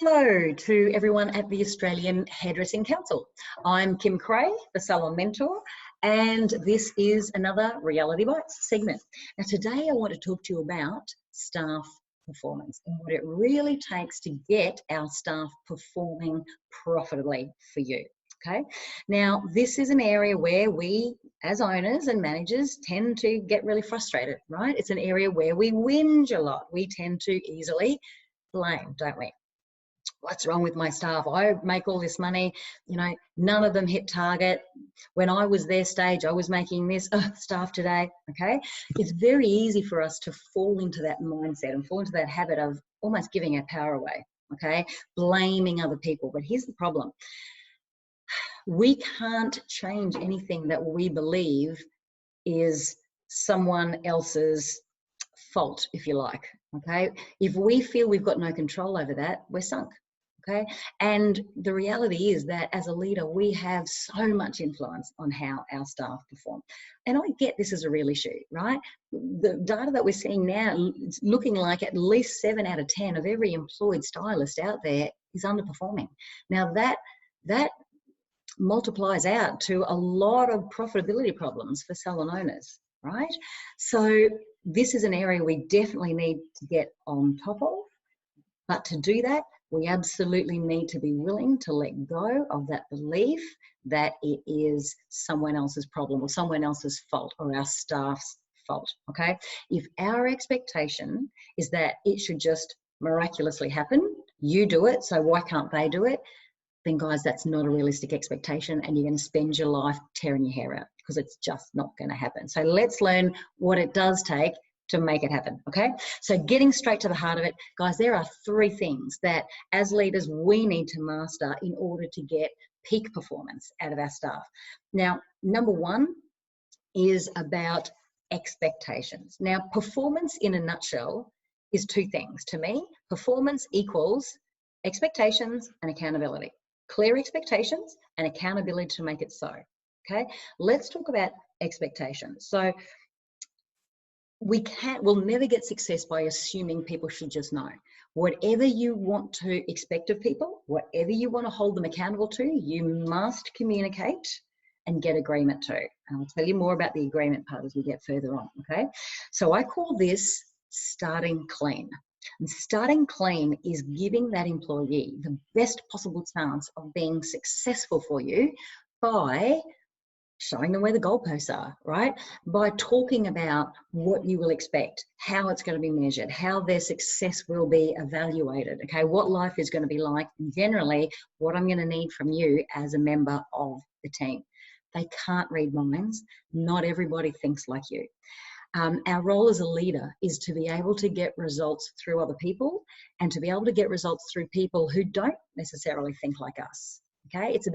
Hello to everyone at the Australian Hairdressing Council. I'm Kym Krey, the Salon Mentor, and this is another Reality Bites segment. Now today I want to talk to you about staff performance and what it really takes to get our staff performing profitably for you. Okay, now this is an area where we as owners and managers tend to get really frustrated, right? It's an area where we whinge a lot. We tend to easily blame, don't we? What's wrong with my staff? I make all this money, none of them hit target. When I was their stage, I was making this staff today, okay? It's very easy for us to fall into that mindset and fall into that habit of almost giving our power away, okay? Blaming other people. But here's the problem. We can't change anything that we believe is someone else's fault, if you like, okay? If we feel we've got no control over that, we're sunk. Okay, and the reality is that as a leader, we have so much influence on how our staff perform. And I get this is a real issue, right? The data that we're seeing now is looking like at least 7 out of 10 of every employed stylist out there is underperforming. Now that multiplies out to a lot of profitability problems for salon owners, right? So this is an area we definitely need to get on top of. But to do that, we absolutely need to be willing to let go of that belief that it is someone else's problem or someone else's fault or our staff's fault, okay? If our expectation is that it should just miraculously happen, you do it, so why can't they do it? Then guys, that's not a realistic expectation and you're going to spend your life tearing your hair out because it's just not going to happen. So let's learn what it does take to make it happen, okay? So getting straight to the heart of it, guys, there are 3 things that as leaders we need to master in order to get peak performance out of our staff. Now, number 1 is about expectations. Now, performance in a nutshell is 2 things. To me, performance equals expectations and accountability. Clear expectations and accountability to make it so, okay? Let's talk about expectations. So we'll never get success by assuming people should just know. Whatever you want to expect of people, whatever you want to hold them accountable to, you must communicate and get agreement to. And I'll tell you more about the agreement part as we get further on, okay? So I call this starting clean. And starting clean is giving that employee the best possible chance of being successful for you by showing them where the goalposts are, right? By talking about what you will expect, how it's going to be measured, how their success will be evaluated, okay? What life is going to be like, and generally what I'm going to need from you as a member of the team. They can't read minds. Not everybody thinks like you. Our role as a leader is to be able to get results through other people and to be able to get results through people who don't necessarily think like us, okay? It's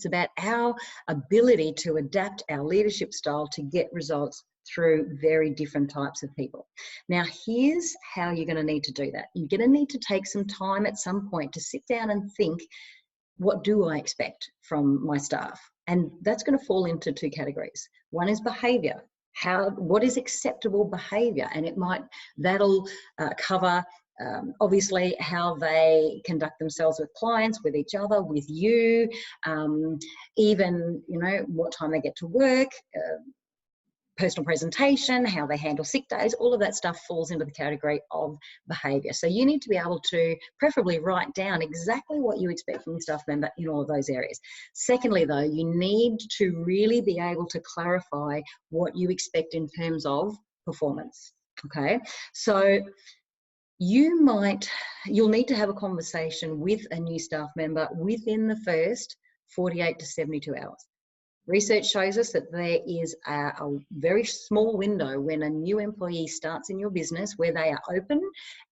about our ability to adapt our leadership style to get results through very different types of people. Now, here's how you're going to need to do that. You're going to need to take some time at some point to sit down and think, what do I expect from my staff? And that's going to fall into 2 categories. One is behavior. What is acceptable behavior? And that'll cover obviously how they conduct themselves with clients, with each other, with you, even, what time they get to work, personal presentation, how they handle sick days, all of that stuff falls into the category of behavior. So you need to be able to preferably write down exactly what you expect from your staff member in all of those areas. Secondly, though, you need to really be able to clarify what you expect in terms of performance, okay? So you'll need to have a conversation with a new staff member within the first 48 to 72 hours. Research shows us that there is a very small window when a new employee starts in your business where they are open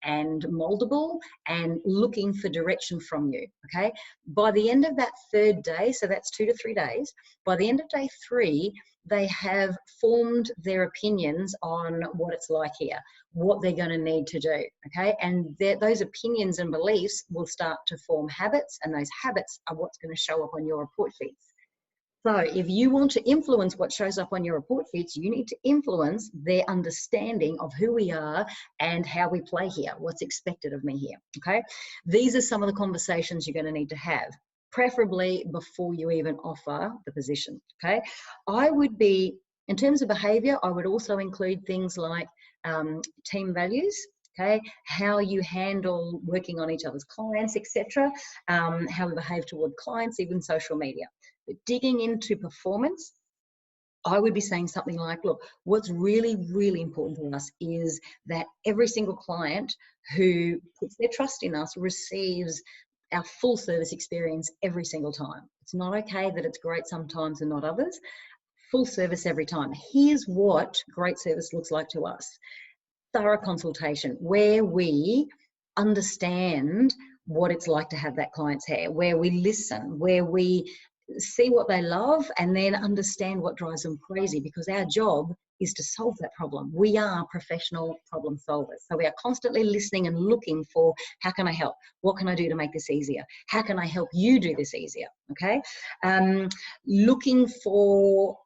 and moldable and looking for direction from you, okay? By the end of that 3rd day, so that's 2 to 3 days, by the end of day 3, they have formed their opinions on what it's like here, what they're going to need to do, okay? And those opinions and beliefs will start to form habits, and those habits are what's going to show up on your report sheets. So if you want to influence what shows up on your report sheets, you need to influence their understanding of who we are and how we play here, what's expected of me here, okay? These are some of the conversations you're going to need to have, preferably before you even offer the position, okay? I would be, in terms of behavior, I would also include things like team values, okay, how you handle working on each other's clients, etc., how we behave toward clients, even social media. But digging into performance, I would be saying something like, look, what's really, really important to us is that every single client who puts their trust in us receives our full service experience every single time. It's not okay that it's great sometimes and not others. Full service every time. Here's what great service looks like to us. Thorough consultation, where we understand what it's like to have that client's hair, where we listen, where we see what they love and then understand what drives them crazy, because our job is to solve that problem. We are professional problem solvers. So we are constantly listening and looking for, how can I help? What can I do to make this easier? How can I help you do this easier? Okay. Looking for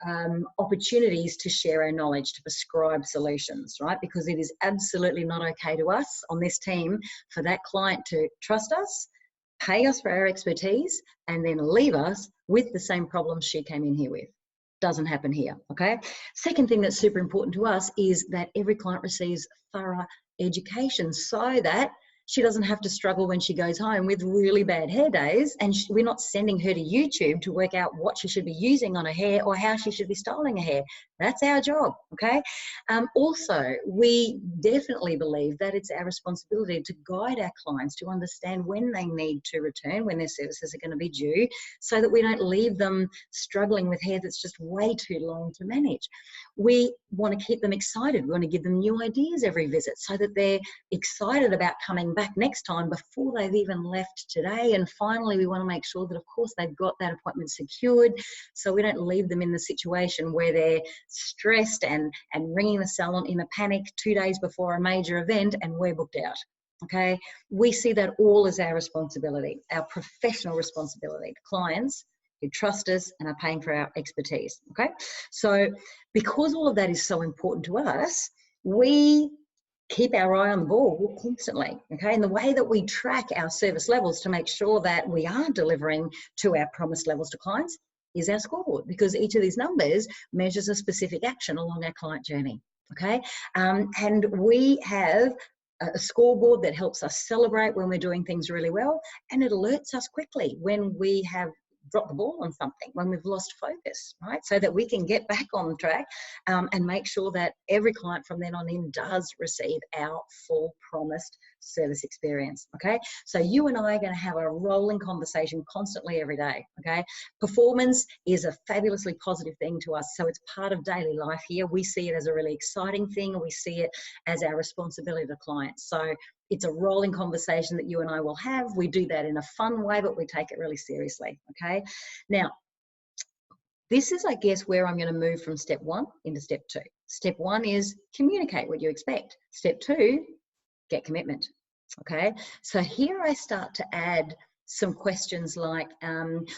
opportunities to share our knowledge, to prescribe solutions, right? Because it is absolutely not okay to us on this team for that client to trust us, pay us for our expertise, and then leave us with the same problems she came in here with. Doesn't happen here, okay? Second thing that's super important to us is that every client receives thorough education so that she doesn't have to struggle when she goes home with really bad hair days, and we're not sending her to YouTube to work out what she should be using on her hair or how she should be styling her hair. That's our job, okay? Also, we definitely believe that it's our responsibility to guide our clients to understand when they need to return, when their services are going to be due, so that we don't leave them struggling with hair that's just way too long to manage. We want to keep them excited. We want to give them new ideas every visit so that they're excited about coming back next time before they've even left today. And finally, we want to make sure that, of course, they've got that appointment secured, so we don't leave them in the situation where they're stressed and ringing the salon in a panic 2 days before a major event and we're booked out. Okay, we see that all as our responsibility, our professional responsibility to clients who trust us and are paying for our expertise. Okay, so because all of that is so important to us, we keep our eye on the ball constantly, okay? And the way that we track our service levels to make sure that we are delivering to our promised levels to clients is our scoreboard, because each of these numbers measures a specific action along our client journey, okay? And we have a scoreboard that helps us celebrate when we're doing things really well, and it alerts us quickly when we have dropped the ball on something, when we've lost focus, right? So that we can get back on track and make sure that every client from then on in does receive our full promised service experience, okay? So you and I are going to have a rolling conversation constantly every day, okay? Performance is a fabulously positive thing to us, so it's part of daily life here. We see it as a really exciting thing, and we see it as our responsibility to clients. So it's a rolling conversation that you and I will have. We do that in a fun way, but we take it really seriously, okay? Now, this is, I guess, where I'm going to move from step 1 into step 2. Step 1 is communicate what you expect. Step 2, get commitment, okay? So here I start to add some questions like,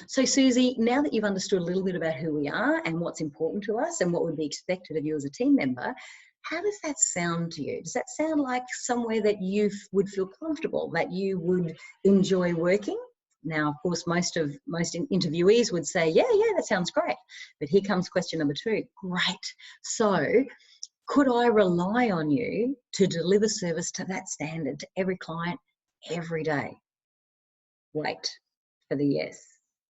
so Susie, now that you've understood a little bit about who we are and what's important to us and what would be expected of you as a team member, how does that sound to you? Does that sound like somewhere that you would feel comfortable, that you would enjoy working? Now, of course, most interviewees would say, yeah, that sounds great. But here comes question number 2. Great. So could I rely on you to deliver service to that standard to every client every day? Wait for the yes.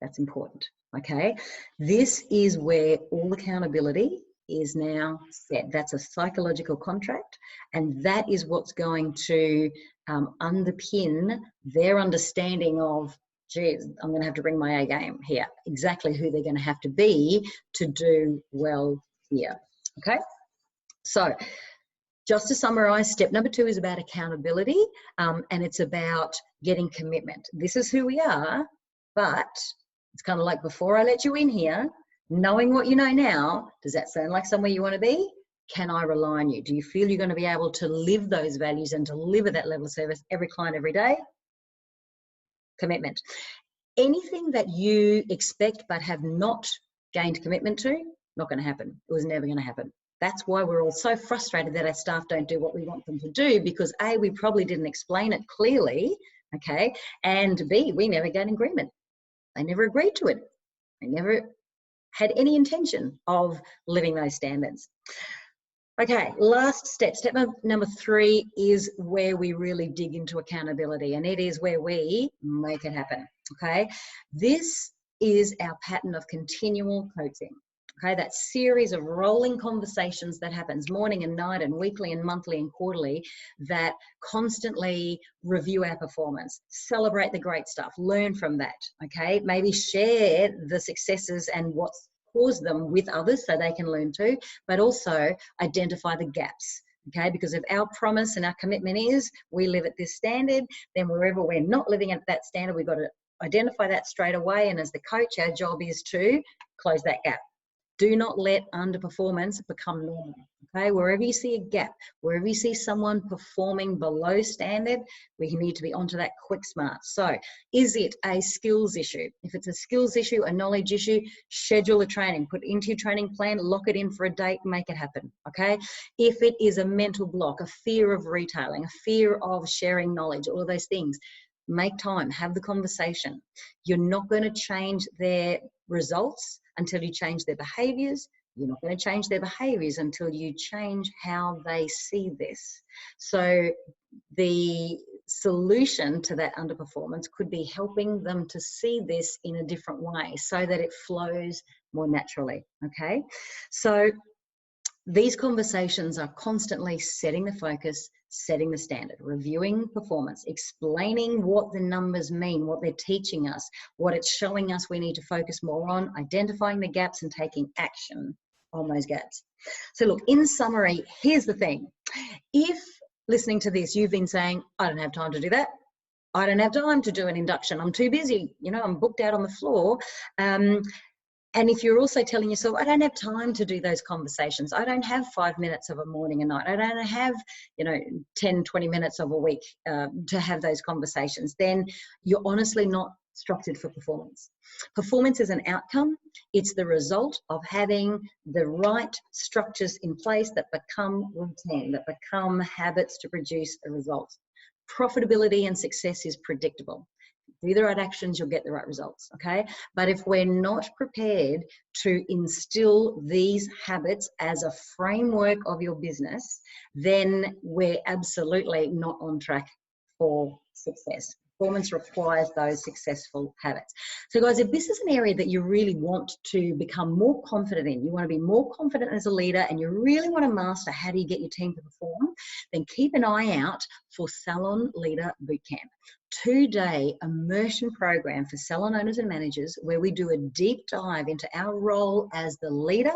That's important. Okay. This is where all accountability is now set. That's a psychological contract, and that is what's going to underpin their understanding of, geez, I'm going to have to bring my A game here. Exactly who they're going to have to be to do well here. Okay. So just to summarize, step number 2 is about accountability, and it's about getting commitment. This is who we are, but it's kind of like, before I let you in here, knowing what you know now, does that sound like somewhere you want to be? Can I rely on you? Do you feel you're going to be able to live those values and deliver that level of service every client every day? Commitment. Anything that you expect but have not gained commitment to, not going to happen. It was never going to happen. That's why we're all so frustrated that our staff don't do what we want them to do, because A, we probably didn't explain it clearly, okay, and B, we never got an agreement. They never agreed to it. They never had any intention of living those standards. Okay, last step. Step number 3 is where we really dig into accountability, and it is where we make it happen, okay? This is our pattern of continual coaching. Okay, that series of rolling conversations that happens morning and night and weekly and monthly and quarterly that constantly review our performance, celebrate the great stuff, learn from that, okay? Maybe share the successes and what's caused them with others so they can learn too, but also identify the gaps, okay? Because if our promise and our commitment is we live at this standard, then wherever we're not living at that standard, we've got to identify that straight away, and as the coach, our job is to close that gap. Do not let underperformance become normal, okay? Wherever you see a gap, wherever you see someone performing below standard, we need to be onto that quick smart. So is it a skills issue? If it's a skills issue, a knowledge issue, schedule a training, put it into your training plan, lock it in for a date, make it happen, okay? If it is a mental block, a fear of retailing, a fear of sharing knowledge, all of those things, make time, have the conversation. You're not going to change their results until you change their behaviors. You're not going to change their behaviors until you change how they see this. So the solution to that underperformance could be helping them to see this in a different way so that it flows more naturally, okay? So these conversations are constantly setting the focus, setting the standard, reviewing performance, explaining what the numbers mean, what they're teaching us, what it's showing us we need to focus more on, identifying the gaps and taking action on those gaps. So look, in summary, here's the thing. If listening to this, you've been saying, I don't have time to do that. I don't have time to do an induction. I'm too busy. You know, I'm booked out on the floor. And if you're also telling yourself, I don't have time to do those conversations. I don't have 5 minutes of a morning and night. I don't have, 10, 20 minutes of a week to have those conversations. Then you're honestly not structured for performance. Performance is an outcome. It's the result of having the right structures in place that become routine, that become habits to produce a result. Profitability and success is predictable. Do the right actions, you'll get the right results, okay? But if we're not prepared to instill these habits as a framework of your business, then we're absolutely not on track for success. Performance requires those successful habits. So guys, if this is an area that you really want to become more confident in, you want to be more confident as a leader, and you really want to master how do you get your team to perform, then keep an eye out for Salon Leader Bootcamp. 2-day immersion program for salon owners and managers where we do a deep dive into our role as the leader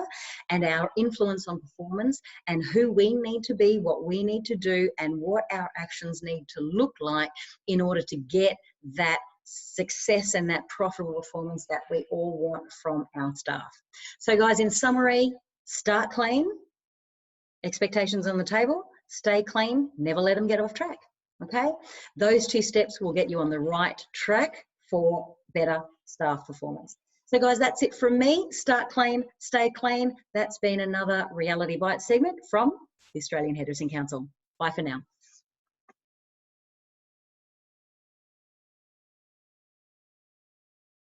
and our influence on performance and who we need to be, what we need to do, and what our actions need to look like in order to get that success and that profitable performance that we all want from our staff. So guys, in summary, start clean, expectations on the table, stay clean, never let them get off track. Okay, those 2 steps will get you on the right track for better staff performance. So guys, that's it from me. Start clean, stay clean. That's been another Reality Bites segment from the Australian Hairdressing Council. Bye for now.